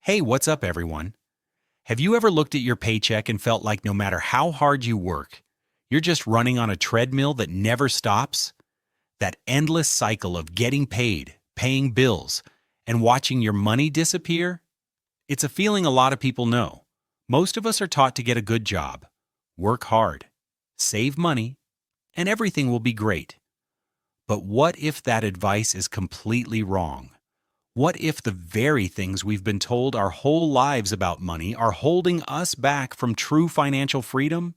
Hey, what's up, everyone? Have you ever looked at your paycheck and felt like no matter how hard you work, you're just running on a treadmill that never stops? That endless cycle of getting paid, paying bills, and watching your money disappear? It's a feeling a lot of people know. Most of us are taught to get a good job, work hard, save money, and everything will be great. But what if that advice is completely wrong? What if the very things we've been told our whole lives about money are holding us back from true financial freedom?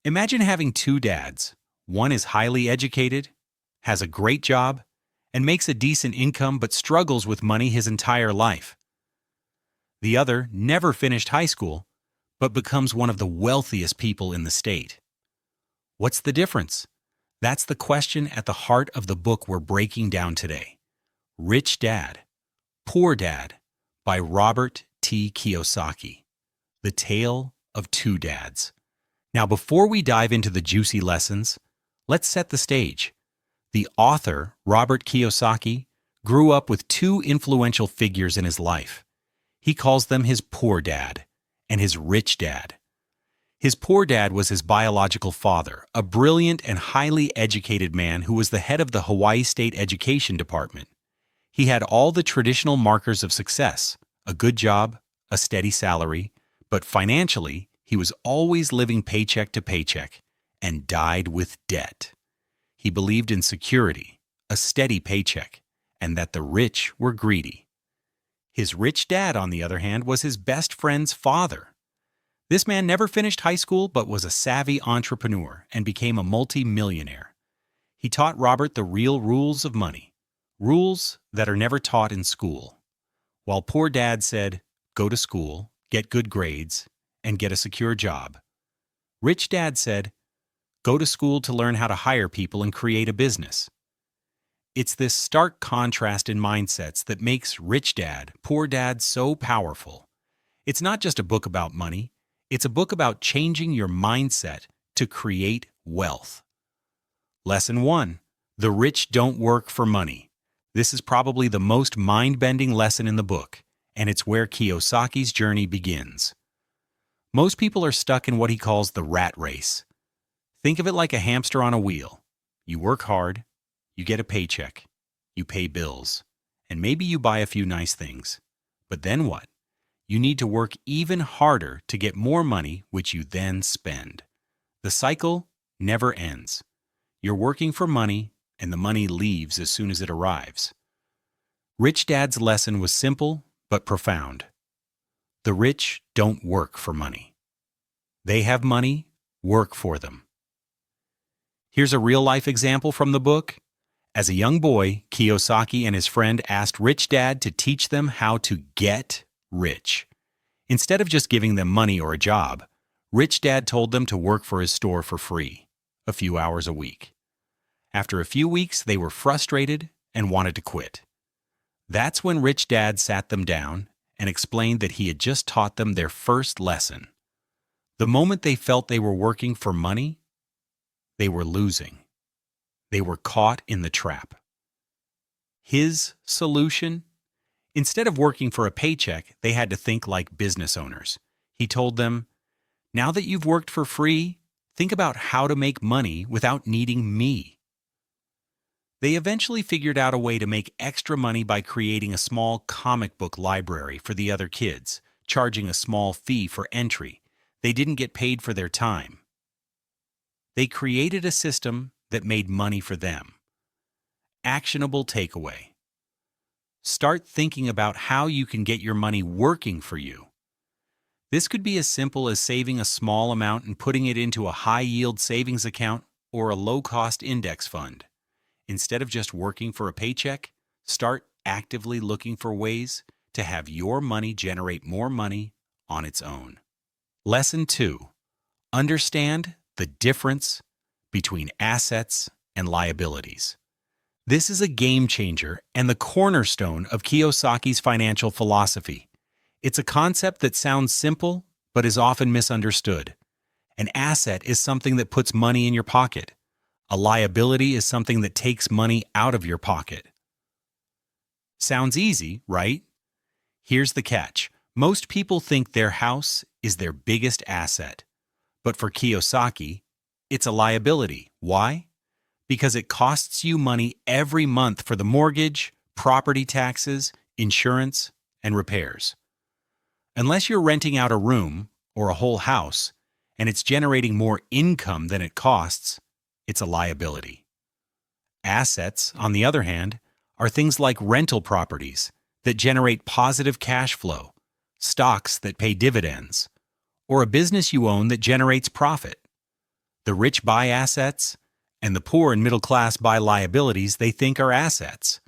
Imagine having two dads. One is highly educated, has a great job, and makes a decent income but struggles with money his entire life. The other never finished high school, but becomes one of the wealthiest people in the state. What's the difference? That's the question at the heart of the book we're breaking down today. Rich Dad, Poor Dad by Robert T. Kiyosaki. The Tale of Two Dads. Now, before we dive into the juicy lessons, let's set the stage. The author, Robert Kiyosaki, grew up with two influential figures in his life. He calls them his poor dad and his rich dad. His poor dad was his biological father, a brilliant and highly educated man who was the head of the Hawaii State Education Department. He had all the traditional markers of success, a good job, a steady salary, but financially, he was always living paycheck to paycheck and died with debt. He believed in security, a steady paycheck, and that the rich were greedy. His rich dad, on the other hand, was his best friend's father. This man never finished high school but was a savvy entrepreneur and became a multi-millionaire. He taught Robert the real rules of money. Rules that are never taught in school. While poor dad said, go to school, get good grades, and get a secure job. Rich dad said, go to school to learn how to hire people and create a business. It's this stark contrast in mindsets that makes Rich Dad, Poor Dad so powerful. It's not just a book about money, it's a book about changing your mindset to create wealth. Lesson 1. The rich don't work for money. This is probably the most mind-bending lesson in the book, and it's where Kiyosaki's journey begins. Most people are stuck in what he calls the rat race. Think of it like a hamster on a wheel. You work hard, you get a paycheck, you pay bills, and maybe you buy a few nice things. But then what? You need to work even harder to get more money, which you then spend. The cycle never ends. You're working for money, and the money leaves as soon as it arrives. Rich Dad's lesson was simple but profound. The rich don't work for money. They have money, work for them. Here's a real-life example from the book. As a young boy, Kiyosaki and his friend asked Rich Dad to teach them how to get rich. Instead of just giving them money or a job, Rich Dad told them to work for his store for free, a few hours a week. After a few weeks, they were frustrated and wanted to quit. That's when Rich Dad sat them down and explained that he had just taught them their first lesson. The moment they felt they were working for money, they were losing. They were caught in the trap. His solution? Instead of working for a paycheck, they had to think like business owners. He told them, now that you've worked for free, think about how to make money without needing me. They eventually figured out a way to make extra money by creating a small comic book library for the other kids, charging a small fee for entry. They didn't get paid for their time. They created a system that made money for them. Actionable takeaway. Start thinking about how you can get your money working for you. This could be as simple as saving a small amount and putting it into a high-yield savings account or a low-cost index fund. Instead of just working for a paycheck, start actively looking for ways to have your money generate more money on its own. Lesson 2. Understand the difference between assets and liabilities. This is a game changer and the cornerstone of Kiyosaki's financial philosophy. It's a concept that sounds simple but is often misunderstood. An asset is something that puts money in your pocket. A liability is something that takes money out of your pocket. Sounds easy, right? Here's the catch. Most people think their house is their biggest asset, but for Kiyosaki, it's a liability. Why? Because it costs you money every month for the mortgage, property taxes, insurance, and repairs. Unless you're renting out a room or a whole house and it's generating more income than it costs, it's a liability. Assets, on the other hand, are things like rental properties that generate positive cash flow, stocks that pay dividends, or a business you own that generates profit. The rich buy assets, and the poor and middle class buy liabilities they think are assets.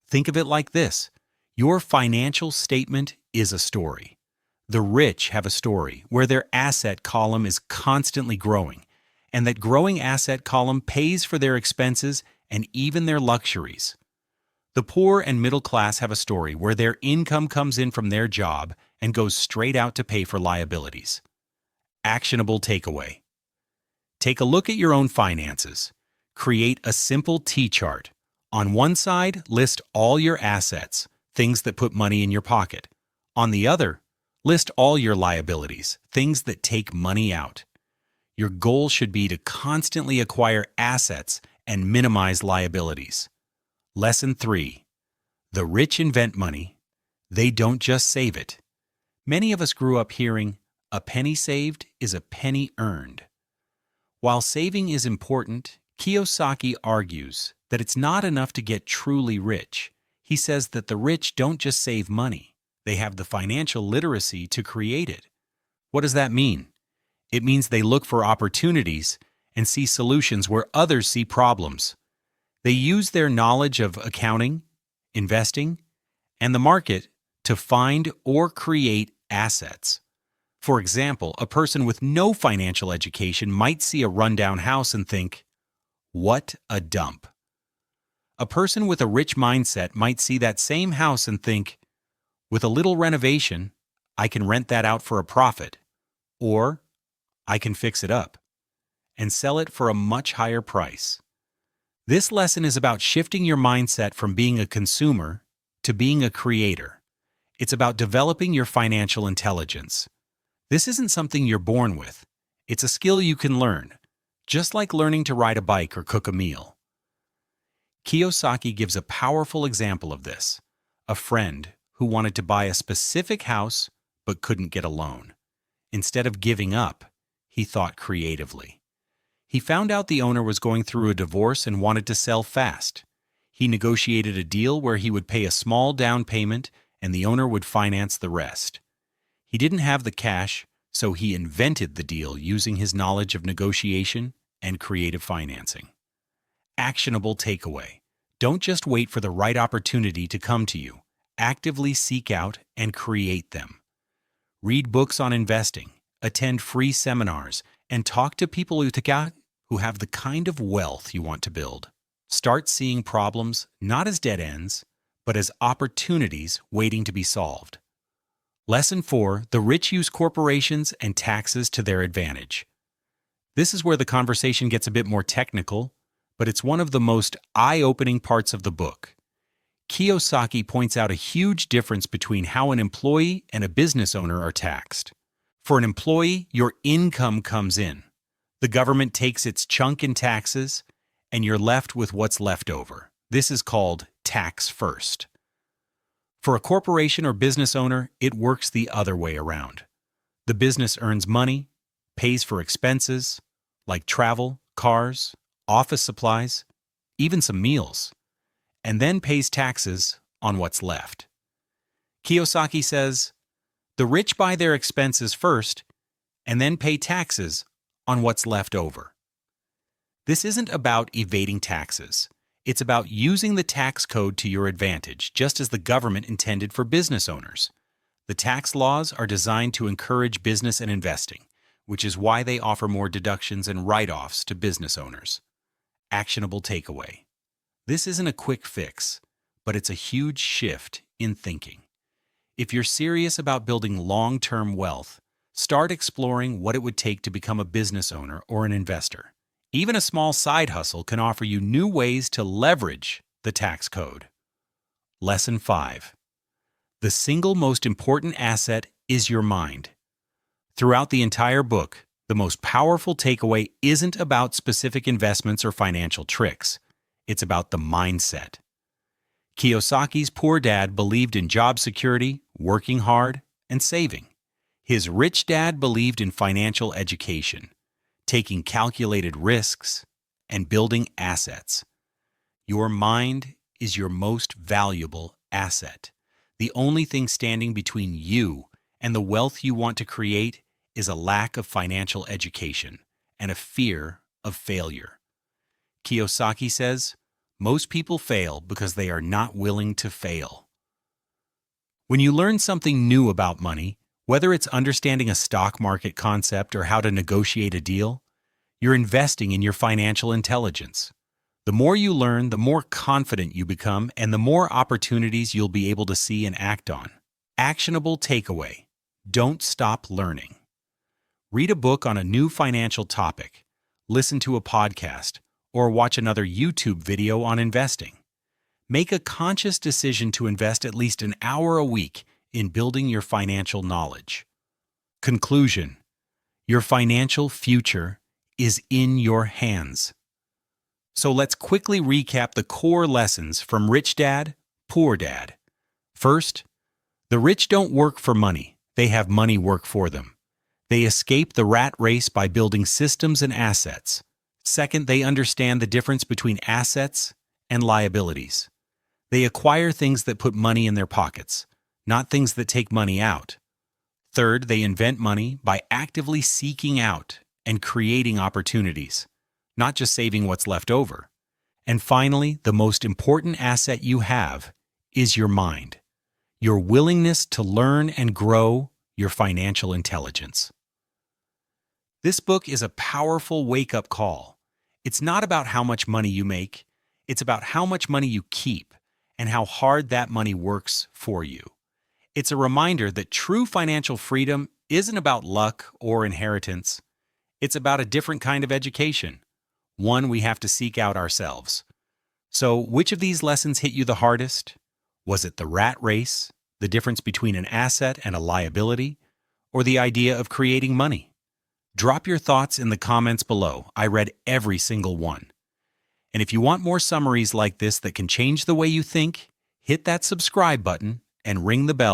Think of it like this: your financial statement is a story. The rich have a story where their asset column is constantly growing, and that growing asset column pays for their expenses and even their luxuries. The poor and middle class have a story where their income comes in from their job and goes straight out to pay for liabilities. Actionable takeaway. Take a look at your own finances. Create a simple T-chart. On one side, list all your assets, things that put money in your pocket. On the other, list all your liabilities, things that take money out. Your goal should be to constantly acquire assets and minimize liabilities. Lesson 3. The rich invent money. They don't just save it. Many of us grew up hearing, "A penny saved is a penny earned." While saving is important, Kiyosaki argues that it's not enough to get truly rich. He says that the rich don't just save money, they have the financial literacy to create it. What does that mean? It means they look for opportunities and see solutions where others see problems. They use their knowledge of accounting, investing, and the market to find or create assets. For example, a person with no financial education might see a rundown house and think, "What a dump." A person with a rich mindset might see that same house and think, "With a little renovation, I can rent that out for a profit," or "I can fix it up and sell it for a much higher price." This lesson is about shifting your mindset from being a consumer to being a creator. It's about developing your financial intelligence. This isn't something you're born with. It's a skill you can learn, just like learning to ride a bike or cook a meal. Kiyosaki gives a powerful example of this: a friend who wanted to buy a specific house but couldn't get a loan. Instead of giving up, he thought creatively. He found out the owner was going through a divorce and wanted to sell fast. He negotiated a deal where he would pay a small down payment and the owner would finance the rest. He didn't have the cash, so he invented the deal using his knowledge of negotiation and creative financing. Actionable takeaway. Don't just wait for the right opportunity to come to you. Actively seek out and create them. Read books on investing, attend free seminars, and talk to people who have the kind of wealth you want to build. Start seeing problems not as dead ends, but as opportunities waiting to be solved. Lesson 4. The rich use corporations and taxes to their advantage. This is where the conversation gets a bit more technical, but it's one of the most eye-opening parts of the book. Kiyosaki points out a huge difference between how an employee and a business owner are taxed. For an employee, your income comes in. The government takes its chunk in taxes, and you're left with what's left over. This is called tax first. For a corporation or business owner, it works the other way around. The business earns money, pays for expenses, like travel, cars, office supplies, even some meals, and then pays taxes on what's left. Kiyosaki says, the rich buy their expenses first and then pay taxes on what's left over. This isn't about evading taxes. It's about using the tax code to your advantage, just as the government intended for business owners. The tax laws are designed to encourage business and investing, which is why they offer more deductions and write-offs to business owners. Actionable takeaway. This isn't a quick fix, but it's a huge shift in thinking. If you're serious about building long-term wealth, start exploring what it would take to become a business owner or an investor. Even a small side hustle can offer you new ways to leverage the tax code. Lesson 5. The single most important asset is your mind. Throughout the entire book, the most powerful takeaway isn't about specific investments or financial tricks. It's about the mindset. Kiyosaki's poor dad believed in job security, working hard, and saving. His rich dad believed in financial education, taking calculated risks, and building assets. Your mind is your most valuable asset. The only thing standing between you and the wealth you want to create is a lack of financial education and a fear of failure. Kiyosaki says, most people fail because they are not willing to fail. When you learn something new about money, whether it's understanding a stock market concept or how to negotiate a deal, you're investing in your financial intelligence. The more you learn, the more confident you become, and the more opportunities you'll be able to see and act on. Actionable takeaway: don't stop learning. Read a book on a new financial topic, listen to a podcast, or watch another YouTube video on investing. Make a conscious decision to invest at least an hour a week in building your financial knowledge. Conclusion: your financial future is in your hands. So let's quickly recap the core lessons from Rich Dad, Poor Dad. First, the rich don't work for money, they have money work for them. They escape the rat race by building systems and assets. Second, they understand the difference between assets and liabilities. They acquire things that put money in their pockets, not things that take money out. Third, they invent money by actively seeking out and creating opportunities, not just saving what's left over. And finally, the most important asset you have is your mind, your willingness to learn and grow your financial intelligence. This book is a powerful wake-up call. It's not about how much money you make, it's about how much money you keep and how hard that money works for you. It's a reminder that true financial freedom isn't about luck or inheritance. It's about a different kind of education, one we have to seek out ourselves. So, which of these lessons hit you the hardest? Was it the rat race, the difference between an asset and a liability, or the idea of creating money? Drop your thoughts in the comments below. I read every single one. And if you want more summaries like this that can change the way you think, hit that subscribe button and ring the bell